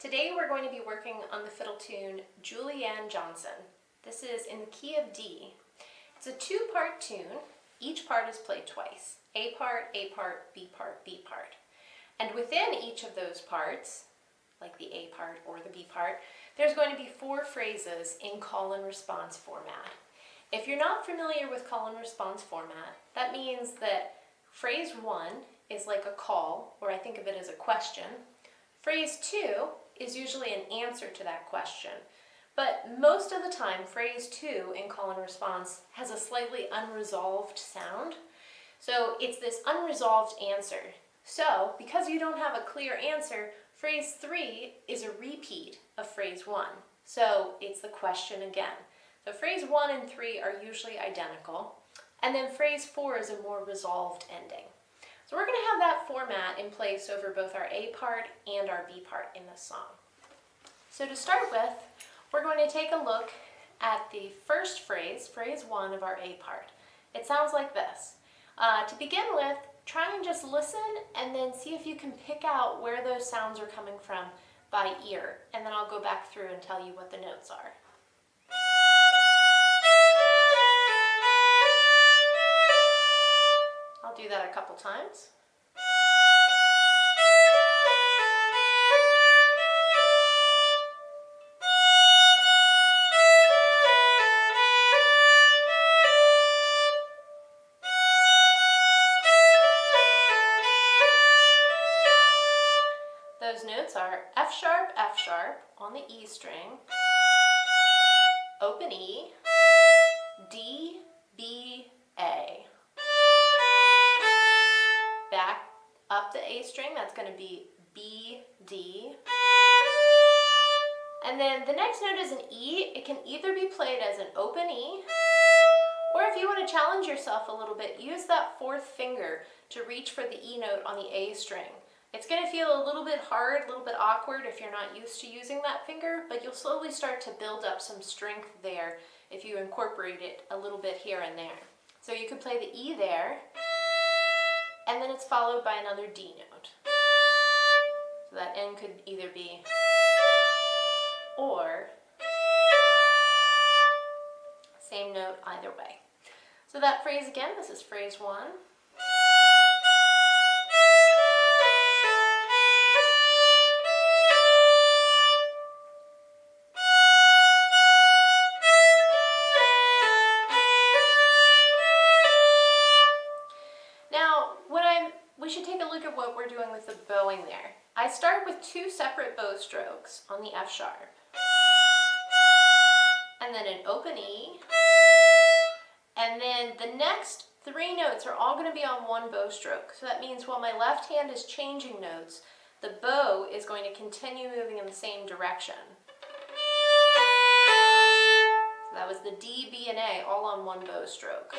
Today we're going to be working on the fiddle tune Julianne Johnson. This is in the key of D. It's a two-part tune. Each part is played twice. A part, B part, B part. And within each of those parts, like the A part or the B part, there's going to be 4 phrases in call and response format. If you're not familiar with call and response format, that means that phrase 1 is like a call, or I think of it as a question. Phrase 2 is usually an answer to that question. But most of the time, phrase 2 in call and response has a slightly unresolved sound. So it's this unresolved answer. So because you don't have a clear answer, phrase 3 is a repeat of phrase 1. So it's the question again. So phrase 1 and 3 are usually identical. And then phrase 4 is a more resolved ending. So we're going to have that format in place over both our A part and our B part in this song. So to start with, we're going to take a look at the first phrase, phrase 1 of our A part. It sounds like this. To begin with, try and just listen and then see if you can pick out where those sounds are coming from by ear. And then I'll go back through and tell you what the notes are. I'll do that a couple times. Those notes are F sharp on the E string, open E, D, B, A. Back up the A string, that's going to be B, D. And then the next note is an E. It can either be played as an open E, or if you want to challenge yourself a little bit, use that 4th finger to reach for the E note on the A string. It's going to feel a little bit hard, a little bit awkward if you're not used to using that finger, but you'll slowly start to build up some strength there if you incorporate it a little bit here and there. So you could play the E there, and then it's followed by another D note. So that N could either be or same note either way. So that phrase again, this is phrase 1. We should take a look at what we're doing with the bowing there. I start with 2 separate bow strokes on the F sharp, and then an open E, and then the next 3 notes are all going to be on 1 bow stroke. So that means while my left hand is changing notes, the bow is going to continue moving in the same direction. So that was the D, B, and A all on 1 bow stroke.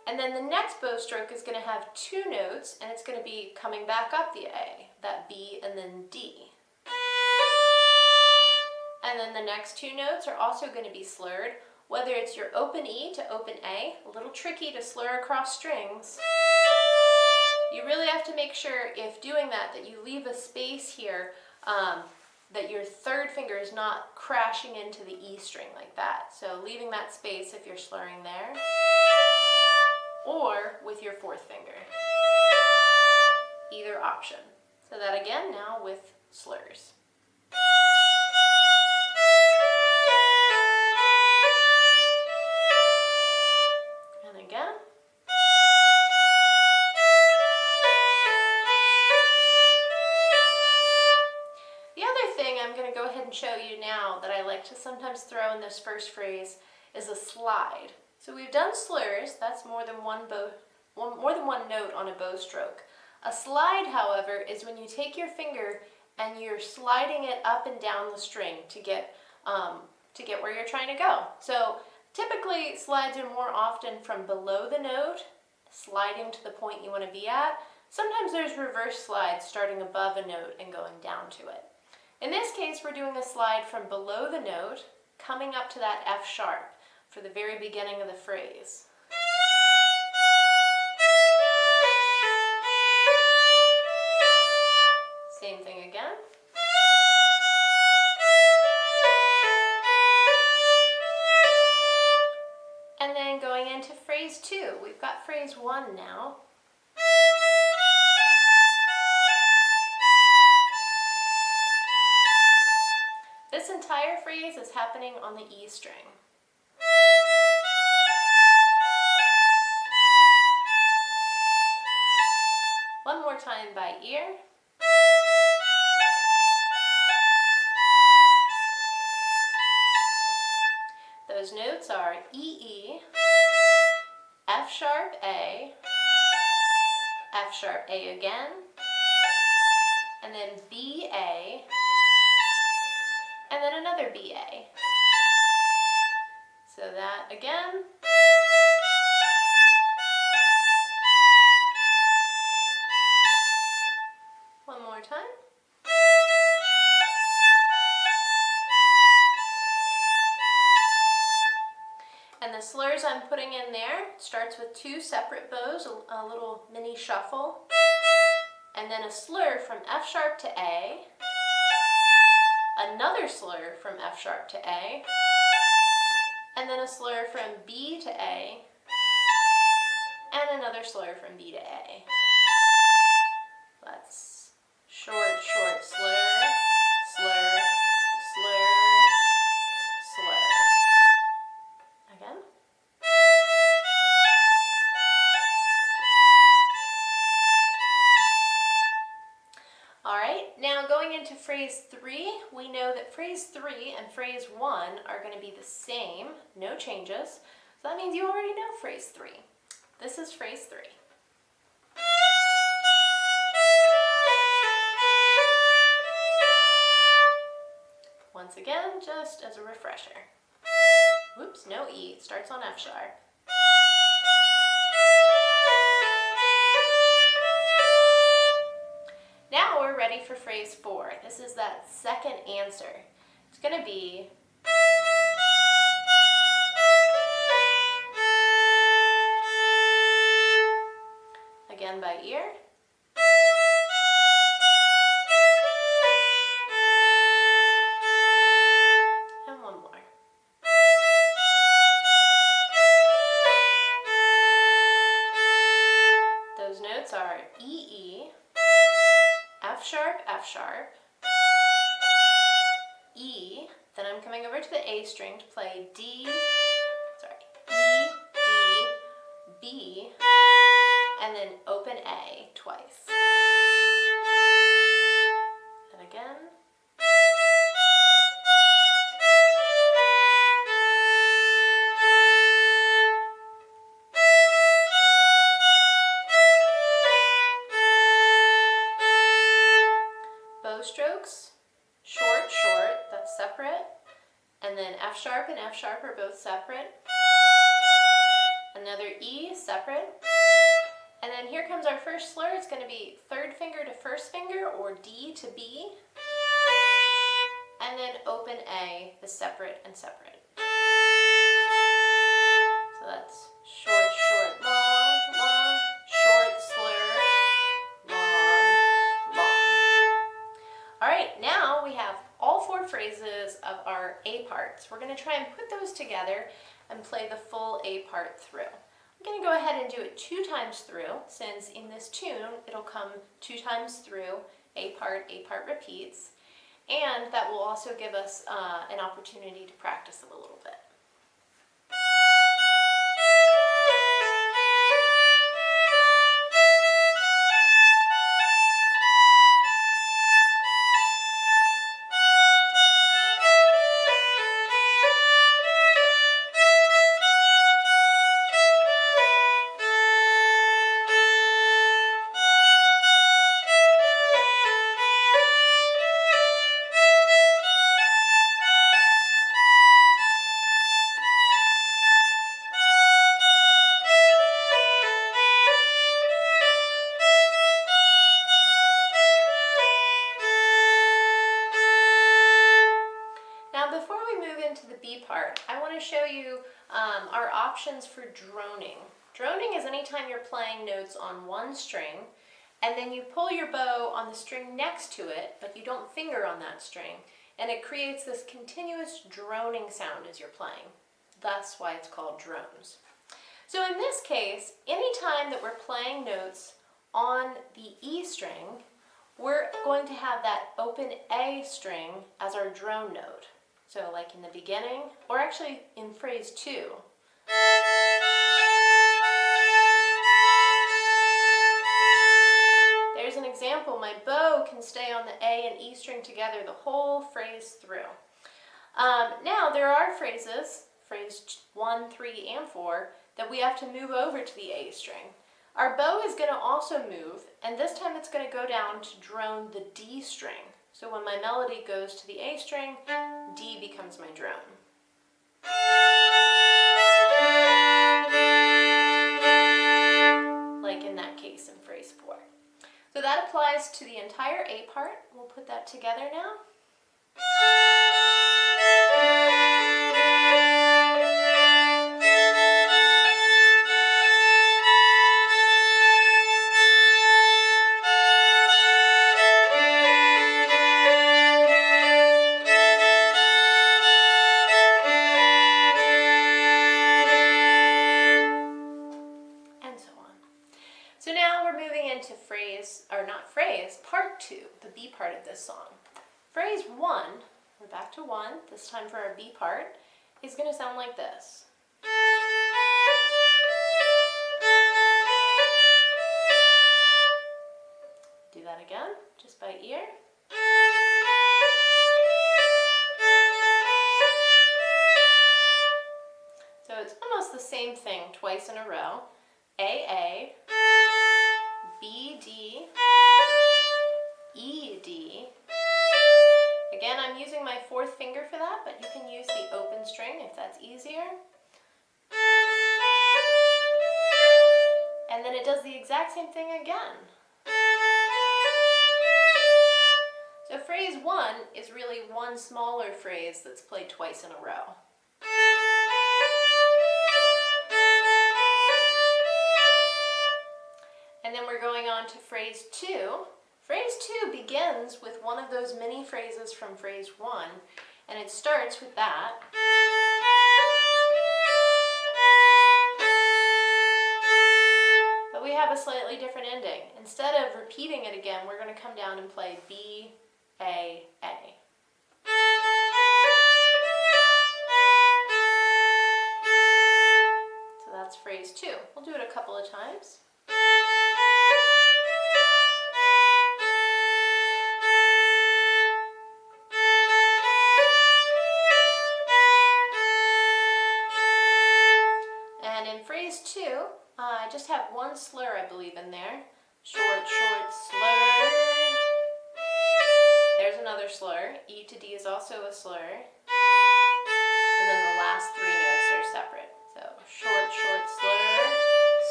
And then the next bow stroke is going to have 2 notes, and it's going to be coming back up the A, that B and then D. And then the next 2 notes are also going to be slurred, whether it's your open E to open A, a little tricky to slur across strings. You really have to make sure, if doing that you leave a space here, that your 3rd finger is not crashing into the E string like that. So leaving that space if you're slurring there, or with your 4th finger. Either option. So that again now with slurs. And again. The other thing I'm going to go ahead and show you now that I like to sometimes throw in this first phrase is a slide. So we've done slurs, that's more than one note on a bow stroke. A slide, however, is when you take your finger and you're sliding it up and down the string to get where you're trying to go. So typically slides are more often from below the note, sliding to the point you want to be at. Sometimes there's reverse slides starting above a note and going down to it. In this case, we're doing a slide from below the note, coming up to that F sharp for the very beginning of the phrase. Same thing again. And then going into phrase 2, we've got phrase 1 now. This entire phrase is happening on the E string. One more time by ear. Those notes are E, E, F sharp, A, F sharp, A again, and then B, A, and then another B, A. So that again. One more time. And the slurs I'm putting in there starts with 2 separate bows, a little mini shuffle, and then a slur from F sharp to A, another slur from F sharp to A, and then a slur from B to A, and another slur from B to A. That's short, short slur, slur, slur, slur. Again. All right, now going into phrase 3, we know that phrase 3 and phrase 1 are going to be the same, no changes. So that means you already know phrase 3. This is phrase 3. Once again, just as a refresher. Whoops, no E, it starts on F sharp. Now we're ready for phrase 4. This is that second answer. It's going to be again by ear. And one more. Those notes are E, E, F sharp, F sharp, E, then I'm coming over to the A string to play E, D, B, and then open A twice. And again. Bow strokes, short, short, that's separate, and then F sharp and F sharp are both separate, another E, separate, and then here comes our first slur. It's going to be third finger to first finger, or D to B, and then open A, the separate and separate. So that's short, short, long, long, short, slur, long, long. All right, now we have all 4 phrases of our A parts. We're going to try and put those together and play the full A part through. I'm going to go ahead and do it 2 times through, since in this tune it'll come 2 times through, A part repeats, and that will also give us an opportunity to practice them a little bit. I want to show you our options for droning. Droning is anytime you're playing notes on one string and then you pull your bow on the string next to it, but you don't finger on that string, and it creates this continuous droning sound as you're playing. That's why it's called drones. So in this case, anytime that we're playing notes on the E string, we're going to have that open A string as our drone note. So like in the beginning, or actually in phrase 2. There's an example. My bow can stay on the A and E string together the whole phrase through. Now there are phrases, phrase 1, 3, and 4, that we have to move over to the A string. Our bow is going to also move, and this time it's going to go down to drone the D string. So when my melody goes to the A string, D becomes my drone. Like in that case in phrase 4. So that applies to the entire A part. We'll put that together now. Part 2, the B part of this song. Phrase 1, we're back to 1, this time for our B part, is going to sound like this. Do that again, just by ear. So it's almost the same thing twice in a row. A, B, D, E, D. Again, I'm using my 4th finger for that, but you can use the open string if that's easier. And then it does the exact same thing again. So phrase 1 is really one smaller phrase that's played twice in a row. And then we're going on to phrase 2. Phrase 2 begins with one of those mini phrases from phrase 1, and it starts with that. But we have a slightly different ending. Instead of repeating it again, we're going to come down and play B, A, A. So that's phrase 2. We'll do it a couple of times. I just have one slur, I believe, in there. Short, short slur. There's another slur. E to D is also a slur. And then the last 3 notes are separate. So short, short slur,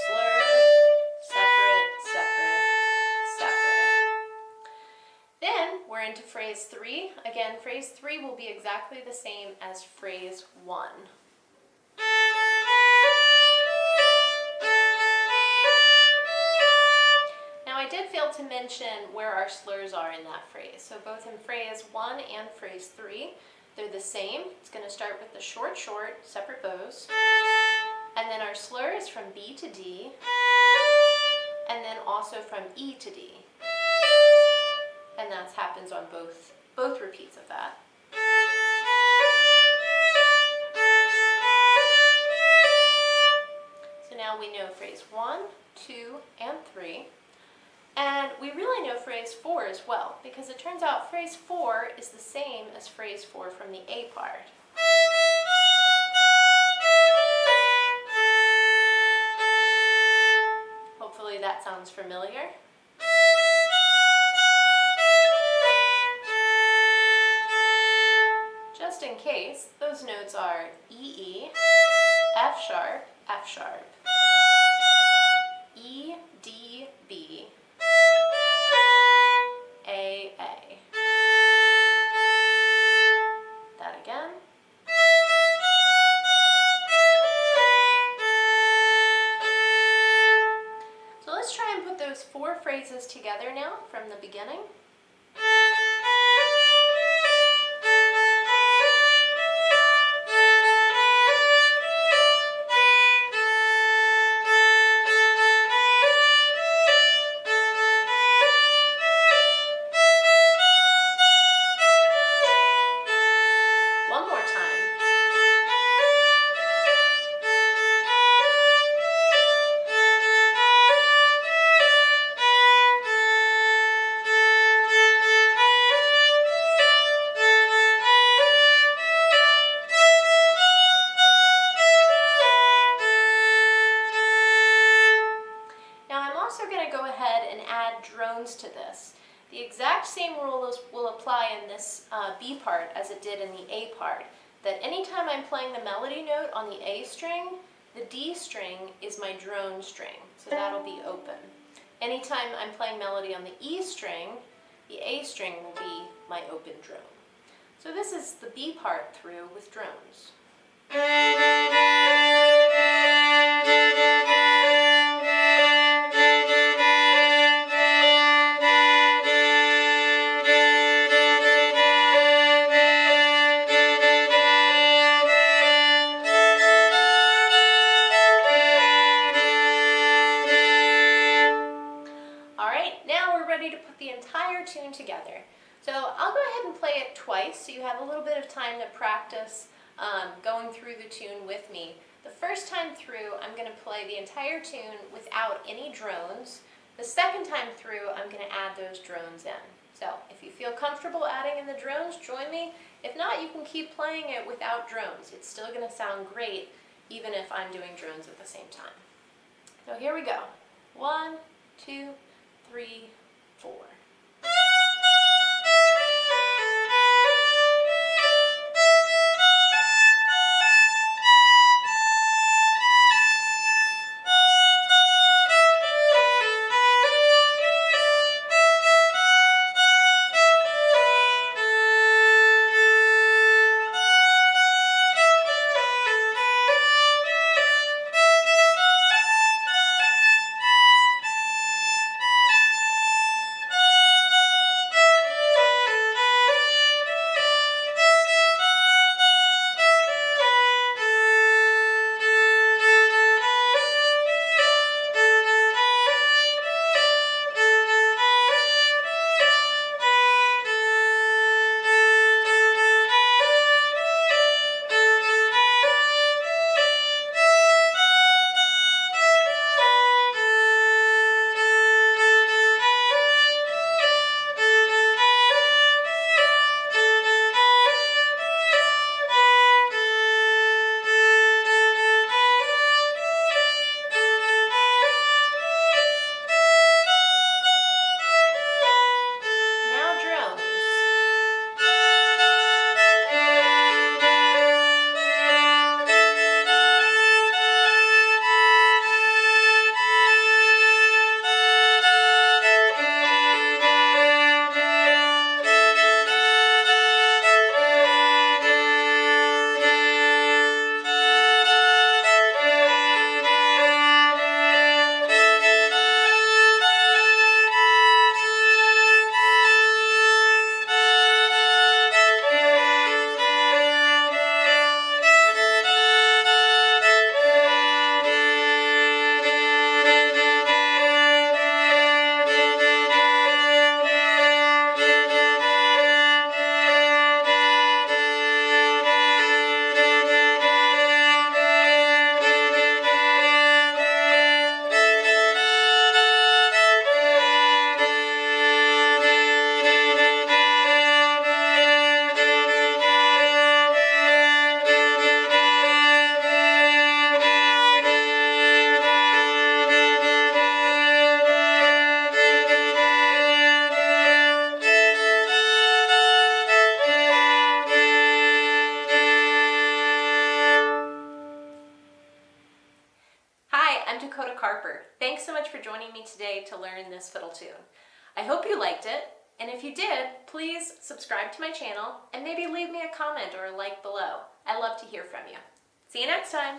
slur, separate, separate, separate. Then we're into phrase 3. Again, phrase 3 will be exactly the same as phrase 1. I did fail to mention where our slurs are in that phrase. So both in phrase 1 and phrase 3, they're the same. It's going to start with the short, short, separate bows. And then our slur is from B to D, and then also from E to D. And that happens on both repeats of that. So now we know phrase 1, 2, and 3. And we really know phrase 4 as well, because it turns out phrase 4 is the same as phrase 4 from the A part. Hopefully that sounds familiar. Just in case, those notes are E, F sharp, F sharp, E, D, B, A, A. That again. So let's try and put those 4 phrases together will apply in this B part as it did in the A part. That anytime I'm playing the melody note on the A string, the D string is my drone string, so that'll be open. Anytime I'm playing melody on the E string, the A string will be my open drone. So this is the B part through with drones. Tune together. So I'll go ahead and play it twice so you have a little bit of time to practice going through the tune with me. The first time through, I'm going to play the entire tune without any drones. The second time through, I'm going to add those drones in. So if you feel comfortable adding in the drones, join me. If not, you can keep playing it without drones. It's still going to sound great even if I'm doing drones at the same time. So here we go. 1, 2, 3, 4. I'm Dakota Karper. Thanks so much for joining me today to learn this fiddle tune. I hope you liked it, and if you did, please subscribe to my channel and maybe leave me a comment or a like below. I love to hear from you. See you next time.